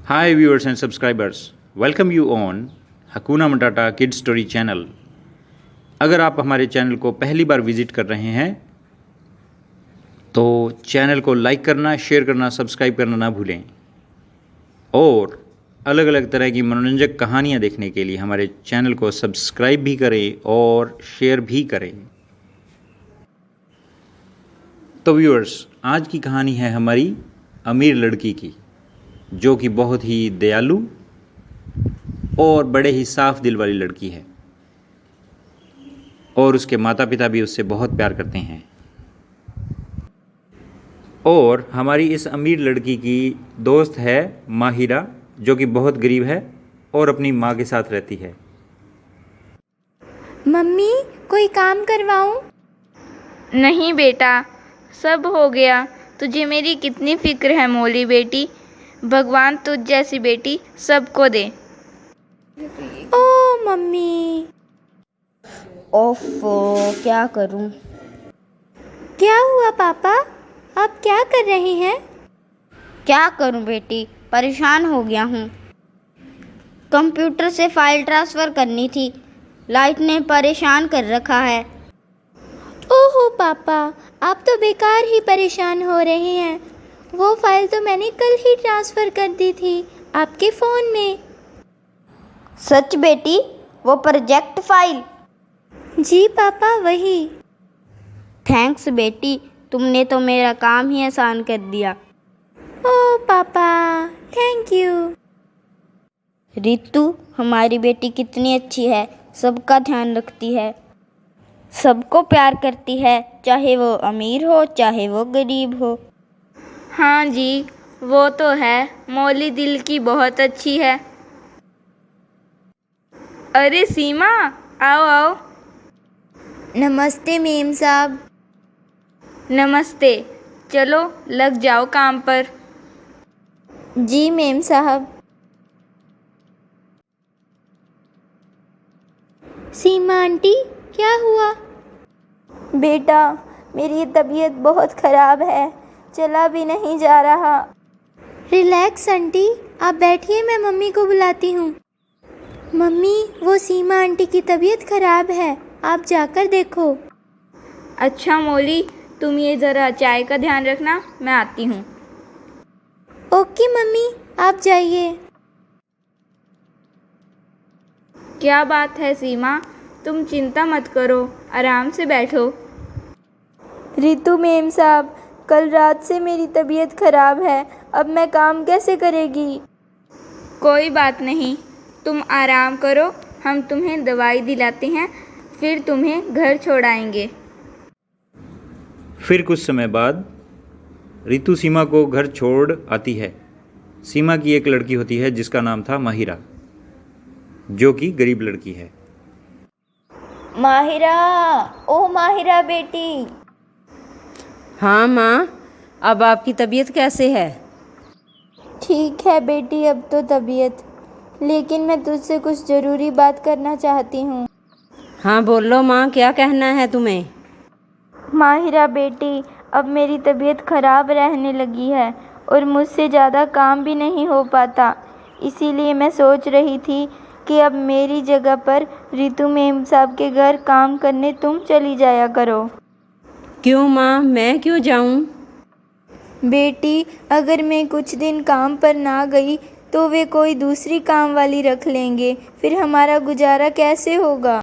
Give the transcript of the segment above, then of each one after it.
Hi viewers and subscribers, welcome you on Hakuna Matata Kids Story channel। अगर आप हमारे channel को पहली बार विजिट कर रहे हैं तो चैनल को लाइक करना, शेयर करना, सब्सक्राइब करना ना भूलें और अलग अलग तरह की मनोरंजक कहानियाँ देखने के लिए हमारे चैनल को सब्सक्राइब भी करें और शेयर भी करें। तो व्यूअर्स, आज की कहानी है हमारी अमीर लड़की की, जो कि बहुत ही दयालु और बड़े ही साफ दिल वाली लड़की है और उसके माता पिता भी उससे बहुत प्यार करते हैं। और हमारी इस अमीर लड़की की दोस्त है माहिरा, जो कि बहुत गरीब है और अपनी माँ के साथ रहती है। मम्मी, कोई काम करवाऊं? नहीं बेटा, सब हो गया। तुझे मेरी कितनी फिक्र है मोली बेटी। भगवान तुझ जैसी बेटी सबको दे। ओ मम्मी। ओफो, क्या करूं? क्या हुआ पापा? आप क्या कर रहे हैं? क्या करूं बेटी, परेशान हो गया हूं। कंप्यूटर से फाइल ट्रांसफ़र करनी थी, लाइट ने परेशान कर रखा है। ओहो पापा, आप तो बेकार ही परेशान हो रहे हैं। वो फाइल तो मैंने कल ही ट्रांसफ़र कर दी थी आपके फ़ोन में। सच बेटी? वो प्रोजेक्ट फाइल? जी पापा, वही। थैंक्स बेटी, तुमने तो मेरा काम ही आसान कर दिया। ओ पापा, थैंक यू। रितु, हमारी बेटी कितनी अच्छी है, सबका ध्यान रखती है, सबको प्यार करती है, चाहे वो अमीर हो चाहे वो गरीब हो। हाँ जी, वो तो है। मोली दिल की बहुत अच्छी है। अरे सीमा, आओ आओ। नमस्ते मेम साहब। नमस्ते। चलो लग जाओ काम पर। जी मेम साहब। सीमा आंटी, क्या हुआ? बेटा, मेरी तबीयत बहुत ख़राब है, चला भी नहीं जा रहा। रिलैक्स आंटी, आप बैठिए, मैं मम्मी को बुलाती हूँ। मम्मी, वो सीमा आंटी की तबीयत ख़राब है, आप जाकर देखो। अच्छा मोली, तुम ये ज़रा चाय का ध्यान रखना, मैं आती हूँ। ओके मम्मी, आप जाइए। क्या बात है सीमा, तुम चिंता मत करो, आराम से बैठो। रितु मेम साहब, कल रात से मेरी तबीयत ख़राब है, अब मैं काम कैसे करेगी? कोई बात नहीं, तुम आराम करो, हम तुम्हें दवाई दिलाते हैं, फिर तुम्हें घर छोड़ाएंगे। फिर कुछ समय बाद रितु सीमा को घर छोड़ आती है। सीमा की एक लड़की होती है जिसका नाम था माहिरा, जो कि गरीब लड़की है। माहिरा, ओ माहिरा बेटी। हाँ माँ, अब आपकी तबीयत कैसे है? ठीक है बेटी, अब तो तबीयत, लेकिन मैं तुझसे कुछ ज़रूरी बात करना चाहती हूँ। हाँ बोलो माँ, क्या कहना है तुम्हें? माहिरा बेटी, अब मेरी तबीयत ख़राब रहने लगी है और मुझसे ज़्यादा काम भी नहीं हो पाता, इसीलिए मैं सोच रही थी कि अब मेरी जगह पर रितु मेम साहब के घर काम करने तुम चली जाया करो। क्यों माँ, मैं क्यों जाऊँ? बेटी, अगर मैं कुछ दिन काम पर ना गई तो वे कोई दूसरी काम वाली रख लेंगे, फिर हमारा गुजारा कैसे होगा?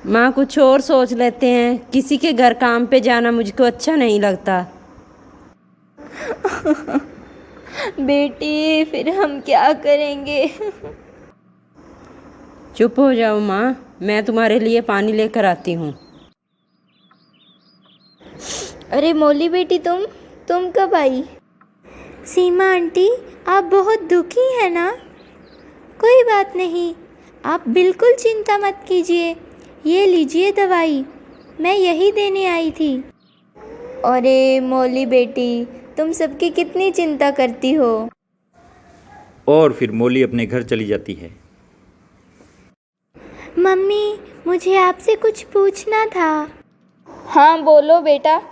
माँ, कुछ और सोच लेते हैं, किसी के घर काम पे जाना मुझको अच्छा नहीं लगता। बेटी, फिर हम क्या करेंगे? चुप हो जाओ माँ, मैं तुम्हारे लिए पानी लेकर आती हूँ। अरे मोली बेटी, तुम कब आई? सीमा आंटी, आप बहुत दुखी हैं ना? कोई बात नहीं, आप बिल्कुल चिंता मत कीजिए, ये लीजिए दवाई, मैं यही देने आई थी। अरे मोली बेटी, तुम सबकी कितनी चिंता करती हो। और फिर मोली अपने घर चली जाती है। मम्मी, मुझे आपसे कुछ पूछना था। हाँ बोलो बेटा।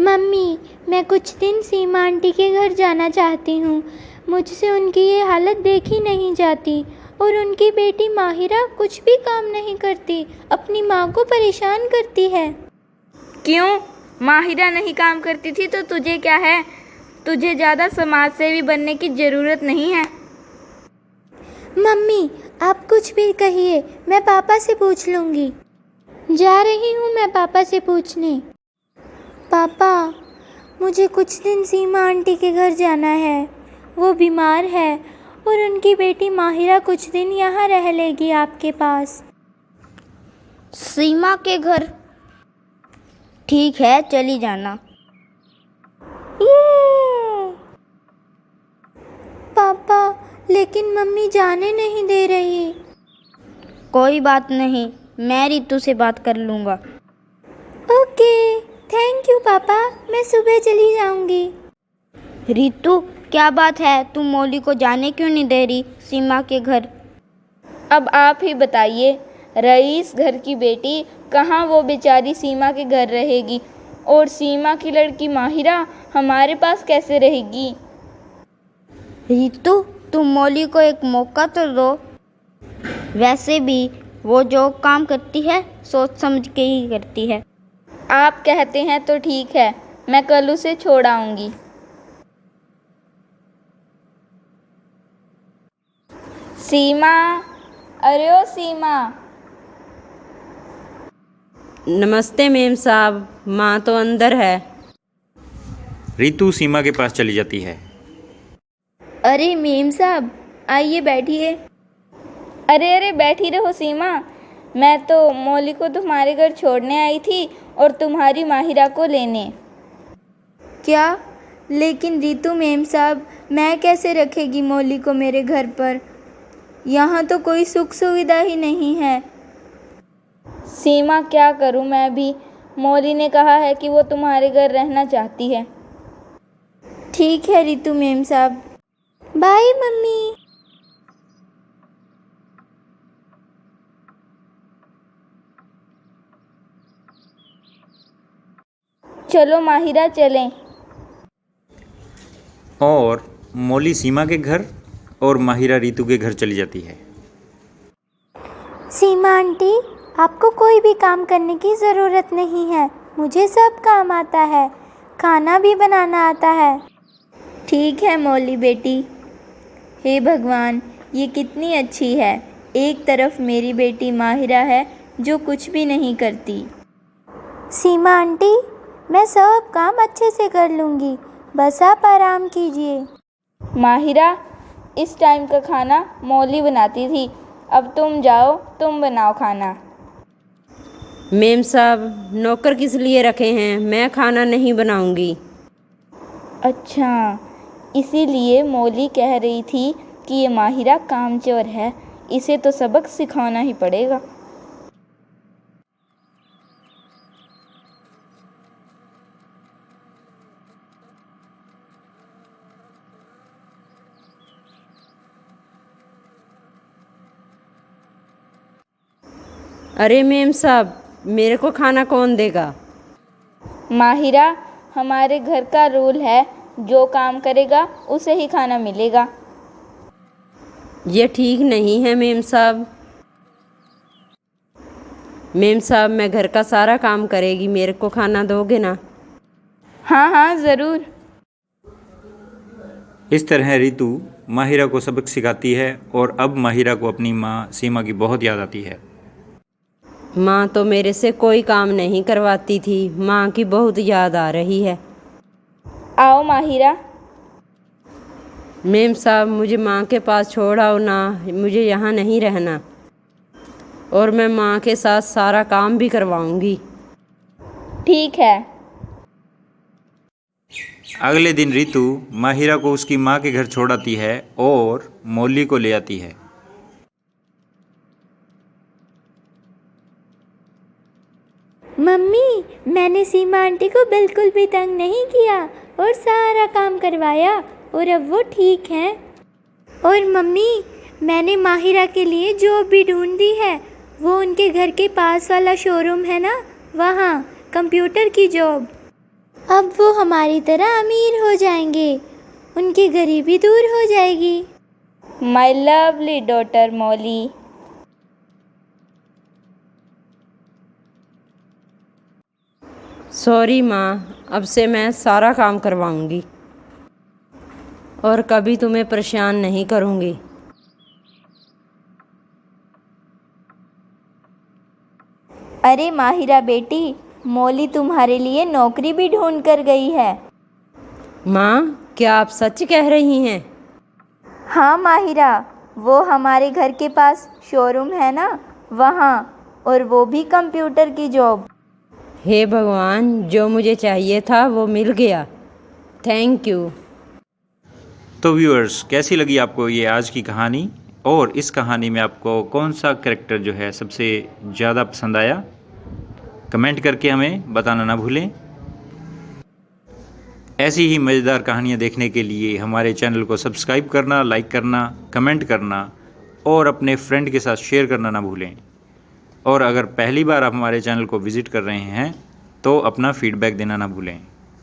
मम्मी, मैं कुछ दिन सीमा आंटी के घर जाना चाहती हूँ। मुझसे उनकी ये हालत देखी नहीं जाती। और उनकी बेटी माहिरा कुछ भी काम नहीं करती, अपनी माँ को परेशान करती है। क्यों? माहिरा नहीं काम करती थी तो तुझे क्या है? तुझे ज़्यादा समाज सेवी बनने की ज़रूरत नहीं है। मम्मी, आप कुछ भी कहिए, मैं पापा से पूछ लूँगी। जा रही हूँ मैं पापा से पूछने। पापा, मुझे कुछ दिन सीमा आंटी के घर जाना है। वो बीमार है और उनकी बेटी माहिरा कुछ दिन यहाँ रह लेगी आपके पास। सीमा के घर? ठीक है, चली जाना। ये पापा, लेकिन मम्मी जाने नहीं दे रही। कोई बात नहीं, मैं रितु से बात कर लूँगा। ओके, थैंक यू पापा, मैं सुबह चली जाऊँगी। रितु, क्या बात है? तुम मौली को जाने क्यों नहीं दे रही सीमा के घर? अब आप ही बताइए, रईस घर की बेटी कहाँ वो बेचारी सीमा के घर रहेगी, और सीमा की लड़की माहिरा हमारे पास कैसे रहेगी? रितु, तुम मौली को एक मौका तो दो। वैसे भी वो जो काम करती है सोच समझ के ही करती है। आप कहते हैं तो ठीक है, मैं कल उसे छोड़ आऊँगी। सीमा, अरे ओ सीमा। नमस्ते मेम साहब, माँ तो अंदर है। रितु सीमा के पास चली जाती है। अरे मेम साहब, आइए बैठिए। अरे अरे बैठी रहो सीमा, मैं तो मौली को तुम्हारे घर छोड़ने आई थी और तुम्हारी माहिरा को लेने। क्या? लेकिन रितु मेम साहब, मैं कैसे रखेगी मौली को मेरे घर पर? यहाँ तो कोई सुख सुविधा ही नहीं है। सीमा, क्या करूँ मैं भी? मौली ने कहा है कि वो तुम्हारे घर रहना चाहती है। ठीक है रितु मेम साहब, बाय मम्मी। चलो माहिरा, चलें। और मौली सीमा के घर और माहिरा रितु के घर चली जाती है। सीमा आंटी, आपको कोई भी काम करने की ज़रूरत नहीं है, मुझे सब काम आता है, खाना भी बनाना आता है। ठीक है मौली बेटी। हे भगवान, ये कितनी अच्छी है। एक तरफ मेरी बेटी माहिरा है जो कुछ भी नहीं करती। सीमा आंटी, मैं सब काम अच्छे से कर लूँगी, बस आप आराम कीजिए। माहिरा, इस टाइम का खाना मौली बनाती थी, अब तुम जाओ, तुम बनाओ खाना। मेम साहब, नौकर किस लिए रखे हैं? मैं खाना नहीं बनाऊंगी। अच्छा, इसीलिए मौली कह रही थी कि ये माहिरा कामचोर है, इसे तो सबक सिखाना ही पड़ेगा। अरे मेम साहब, मेरे को खाना कौन देगा? माहिरा, हमारे घर का रूल है, जो काम करेगा उसे ही खाना मिलेगा। ये ठीक नहीं है मेम साहब। मेम साहब, मैं घर का सारा काम करेगी, मेरे को खाना दोगे ना? हाँ हाँ, ज़रूर। इस तरह रितु माहिरा को सबक सिखाती है और अब माहिरा को अपनी माँ सीमा की बहुत याद आती है। माँ तो मेरे से कोई काम नहीं करवाती थी, माँ की बहुत याद आ रही है। आओ माहिरा। मेम साहब, मुझे माँ के पास छोड़ आओ ना, मुझे यहाँ नहीं रहना, और मैं माँ के साथ सारा काम भी करवाऊँगी। ठीक है। अगले दिन रितु माहिरा को उसकी माँ के घर छोड़ आती है और मौली को ले आती है। मम्मी, मैंने सीमा आंटी को बिल्कुल भी तंग नहीं किया और सारा काम करवाया और अब वो ठीक हैं। और मम्मी, मैंने माहिरा के लिए जॉब भी ढूंढ दी है। वो उनके घर के पास वाला शोरूम है ना, वहाँ कंप्यूटर की जॉब। अब वो हमारी तरह अमीर हो जाएंगे उनकी गरीबी दूर हो जाएगी। My lovely daughter Molly. Sorry माँ, अब से मैं सारा काम करवाऊंगी और कभी तुम्हें परेशान नहीं करूंगी। अरे माहिरा बेटी, मौली तुम्हारे लिए नौकरी भी ढूंढ कर गई है। माँ, क्या आप सच कह रही हैं? हाँ माहिरा, वो हमारे घर के पास शोरूम है ना, वहाँ, और वो भी कंप्यूटर की जॉब। हे भगवान, जो मुझे चाहिए था वो मिल गया। Thank you. तो व्यूअर्स, कैसी लगी आपको ये आज की कहानी, और इस कहानी में आपको कौन सा कैरेक्टर जो है सबसे ज़्यादा पसंद आया? कमेंट करके हमें बताना ना भूलें। ऐसी ही मज़ेदार कहानियाँ देखने के लिए हमारे चैनल को सब्सक्राइब करना, लाइक करना, कमेंट करना और अपने फ्रेंड के साथ शेयर करना ना भूलें। और अगर पहली बार आप हमारे चैनल को विज़िट कर रहे हैं तो अपना फीडबैक देना ना भूलें।